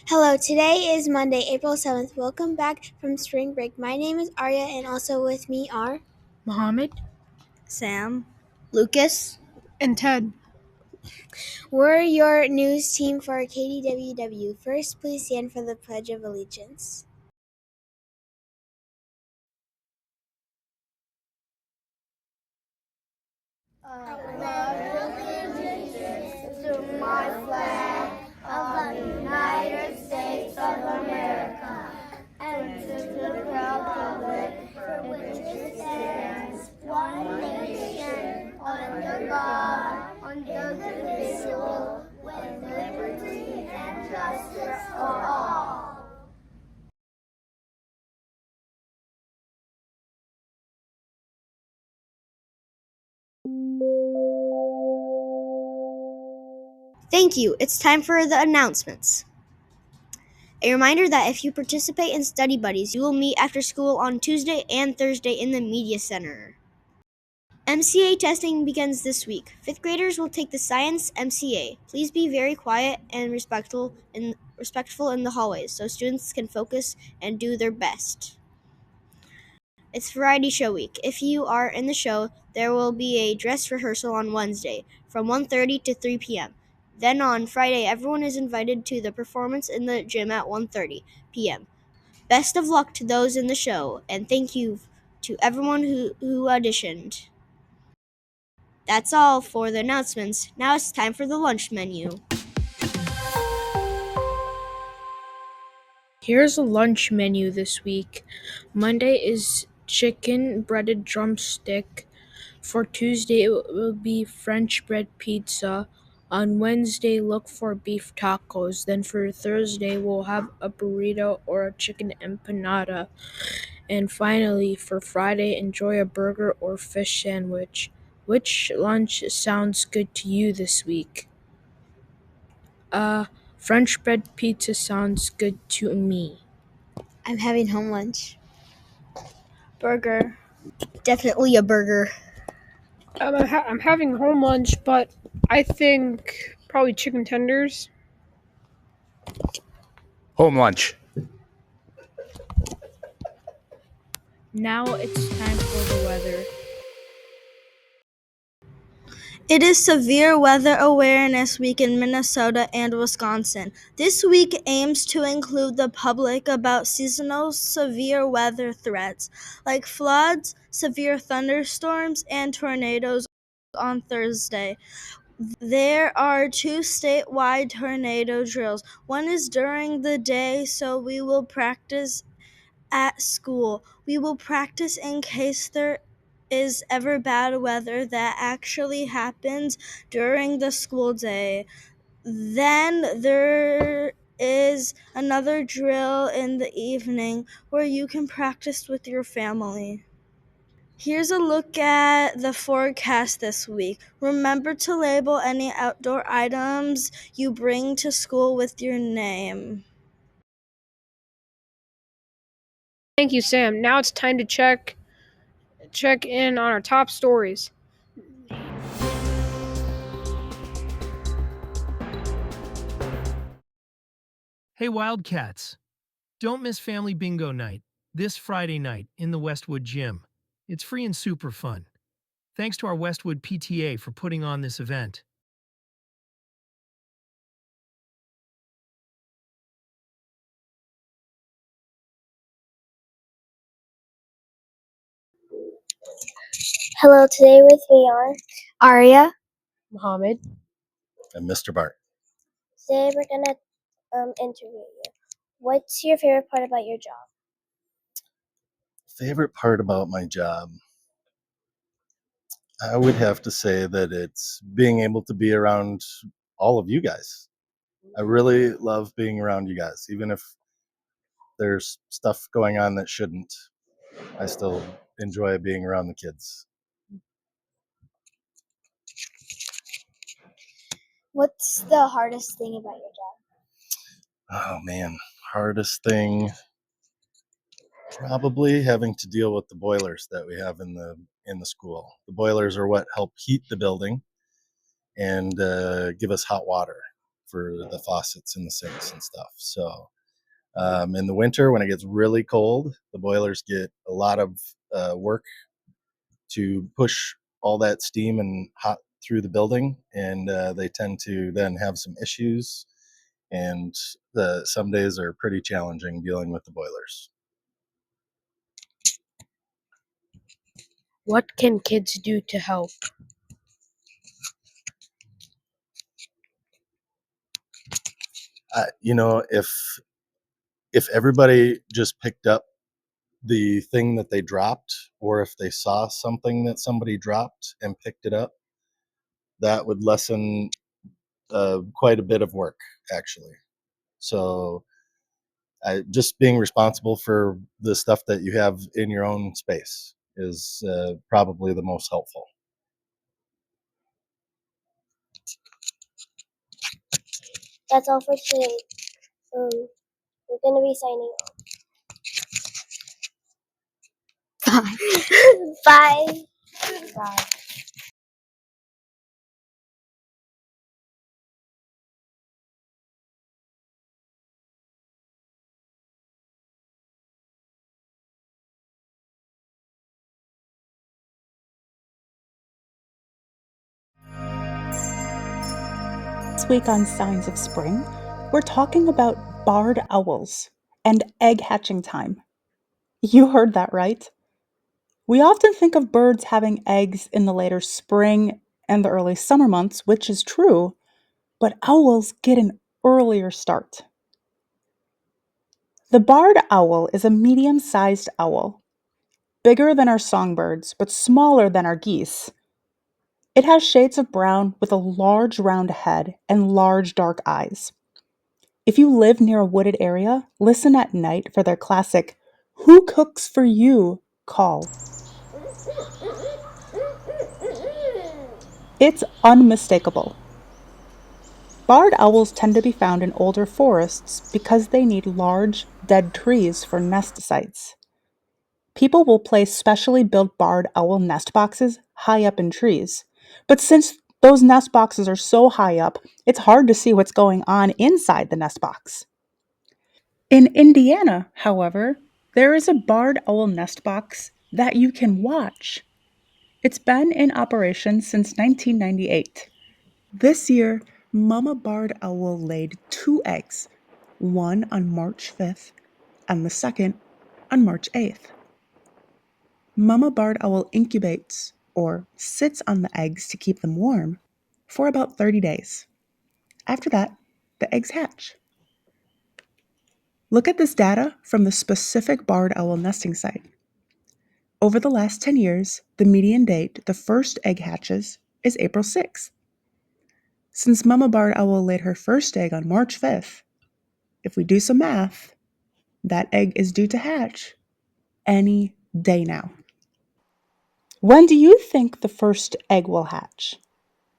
Hello, today is Monday, April 7th. Welcome back from spring break. My name is Arya, and also with me are Mohammed, Sam, Lucas, and Ted. we're your news team for KDWW. First, please stand for the Pledge of Allegiance. Thank you. It's time for the announcements. A reminder that if you participate in Study Buddies, you will meet after school on Tuesday and Thursday in the Media Center. MCA testing begins this week. 5th graders will take the Science MCA. Please be very quiet and respectful in the hallways so students can focus and do their best. It's Variety Show Week. If you are in the show, there will be a dress rehearsal on Wednesday from 1:30 to 3 p.m. Then on Friday, everyone is invited to the performance in the gym at 1:30 p.m. Best of luck to those in the show, and thank you to everyone who auditioned. That's all for the announcements. Now it's time for the lunch menu. Here's a lunch menu this week. Monday is chicken breaded drumstick. For Tuesday, it will be French bread pizza. On Wednesday, look for beef tacos. Then for Thursday, we'll have a burrito or a chicken empanada. And finally, for Friday, enjoy a burger or fish sandwich. Which lunch sounds good to you this week? French bread pizza sounds good to me. I'm having home lunch. Burger. Definitely a burger. I'm having home lunch, but I think probably chicken tenders. Home lunch. Now it's time for the weather. It is Severe Weather Awareness Week in Minnesota and Wisconsin. This week aims to include the public about seasonal severe weather threats like floods, severe thunderstorms, and tornadoes on Thursday. There are 2 statewide tornado drills. One is during the day, so we will practice at school. We will practice in case there is ever bad weather that actually happens during the school day. Then there is another drill in the evening where you can practice with your family. Here's a look at the forecast this week. Remember to label any outdoor items you bring to school with your name. Thank you, Sam. Now it's time to check in on our top stories. Hey Wildcats! Don't miss Family Bingo Night this Friday night in the Westwood Gym. It's free and super fun. Thanks to our Westwood PTA for putting on this event. Hello, today with me are Arya. Mohammed. And Mr. Bart. Today we're gonna interview you. What's your favorite part about your job? Favorite part about my job? I would have to say that it's being able to be around all of you guys. I really love being around you guys, even if there's stuff going on that shouldn't. I still enjoy being around the kids. What's the hardest thing about your job? Oh man, hardest thing probably having to deal with the boilers that we have in the school. The boilers are what help heat the building and give us hot water for the faucets in the sinks and stuff. So in the winter, when it gets really cold, the boilers get a lot of work to push all that steam and hot through the building, and they tend to then have some issues. And some days are pretty challenging dealing with the boilers. What can kids do to help? If everybody just picked up the thing that they dropped, or if they saw something that somebody dropped and picked it up, that would lessen quite a bit of work, actually. So, just being responsible for the stuff that you have in your own space is probably the most helpful. That's all for today. We're gonna be signing off. Bye. Bye. This week on Signs of Spring, we're talking about barred owls and egg hatching time. You heard that right. We often think of birds having eggs in the later spring and the early summer months, which is true, but owls get an earlier start. The barred owl is a medium-sized owl, bigger than our songbirds, but smaller than our geese. It has shades of brown with a large round head and large dark eyes. If you live near a wooded area, listen at night for their classic "Who cooks for you?" call. It's unmistakable. Barred owls tend to be found in older forests because they need large, dead trees for nest sites. People will place specially built barred owl nest boxes high up in trees. But since those nest boxes are so high up, it's hard to see what's going on inside the nest box. In Indiana, however, there is a barred owl nest box that you can watch. It's been in operation since 1998. This year, Mama Barred Owl laid 2 eggs, one on March 5th and the second on March 8th. Mama Barred Owl incubates, or sits on the eggs to keep them warm, for about 30 days. After that, the eggs hatch. Look at this data from the specific barred owl nesting site. Over the last 10 years, the median date the first egg hatches is April 6th. Since Mama Barred Owl laid her first egg on March 5th, if we do some math, that egg is due to hatch any day now. When do you think the first egg will hatch?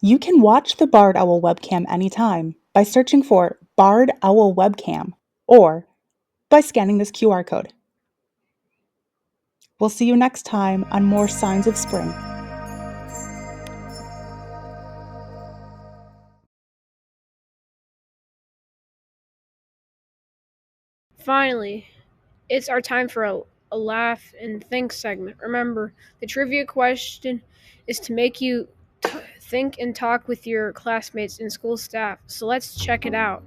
You can watch the Barred Owl webcam anytime by searching for Barred Owl webcam or by scanning this QR code. We'll see you next time on more Signs of Spring. Finally, it's our time for a laugh and think segment. Remember, the trivia question is to make you think and talk with your classmates and school staff. So let's check it out.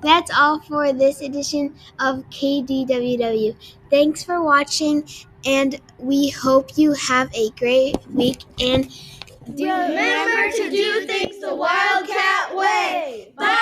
That's all for this edition of KDWW. Thanks for watching, and we hope you have a great week. And remember to do things the Wildcat way. Bye!